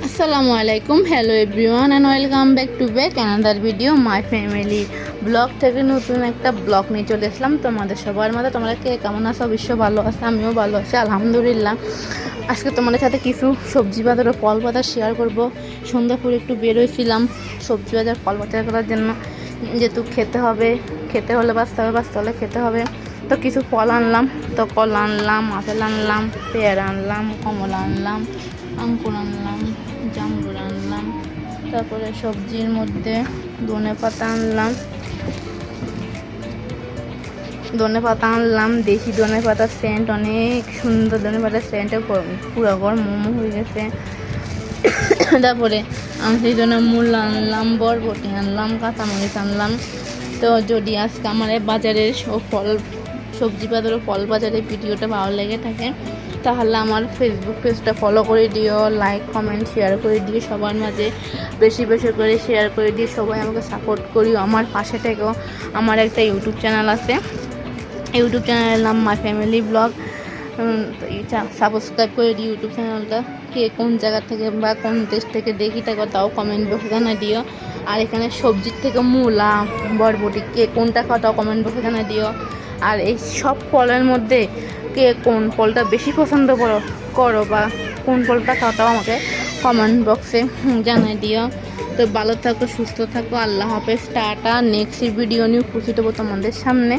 আসসালামু আলাইকুম, hello everyone and welcome back to another video my family blog থেকে নতুন একটা ব্লগ নিয়ে চলে আসলাম তোমাদের সবার মাঝে। তোমরা কে কেমন আছো? অবশ্যই ভালো আছে, আমিও ভালো আছি আলহামদুলিল্লাহ। আজকে তোমাদের সাথে কিছু সবজি বাজার ও ফল বাজার শেয়ার করব। সন্ধ্যা পরে একটু বেরোয়ছিলাম সবজি বাজার ফল বাজার করার জন্য, যেহেতু খেতে হলে বাঁচতে হলে খেতে হবে। তো কিছু ফল আনলাম, তো কলা আনলাম, আপেল আনলাম, পেয়ারা আনলাম, কমলা আনলাম, আঙ্কুর আনলাম, জাম্বুর আনলাম। তারপরে সবজির মধ্যে ধনে পাতা আনলাম, দেশি ধনে পাতার সেন্ট, অনেক সুন্দর ধনে পাতার সেন্টে পুরো ঘর মোমো হয়ে গেছে। তারপরে আমি সেই জন্য মূলা আনলাম, বরবটি আনলাম, কাঁচামরিচ আনলাম। তো যদি আজকে আমার বাজারের সবজি বাজার ও ফল বাজারের ভিডিওটা ভালো লেগে থাকে তাহলে আমার ফেসবুক পেজটা ফলো করে দিও, লাইক কমেন্ট শেয়ার করে দিও, সবার মাঝে বেশি বেশি করে শেয়ার করে দিও। সবাই আমাকে সাপোর্ট করিও, আমার পাশে থেকেও। আমার একটা ইউটিউব চ্যানেল আছে, ইউটিউব চ্যানেলের নাম মাই ফ্যামিলি ব্লগ। সাবস্ক্রাইব করে দিও ইউটিউব চ্যানেলটা। কে কোন জায়গা থেকে বা কোন দেশ থেকে দেখি থাকো তাও কমেন্ট বক্সে জানা দিও। আর এখানে সবজির থেকে মূলা, বরবটি কে কোনটা খাও তাও কমেন্ট বক্সে জানা দিও। আর এই সব ফলের মধ্যে কে কোন ফলটা বেশি পছন্দ করো বা কোন ফলটা খাও তাও আমাকে কমেন্ট বক্সে জানাই দিও। তো ভালো থাকো, সুস্থ থাকো, আল্লাহ হাফেজ, টাটা। নেক্সট ভিডিও নিয়ে উপস্থিত হবো তোমাদের সামনে।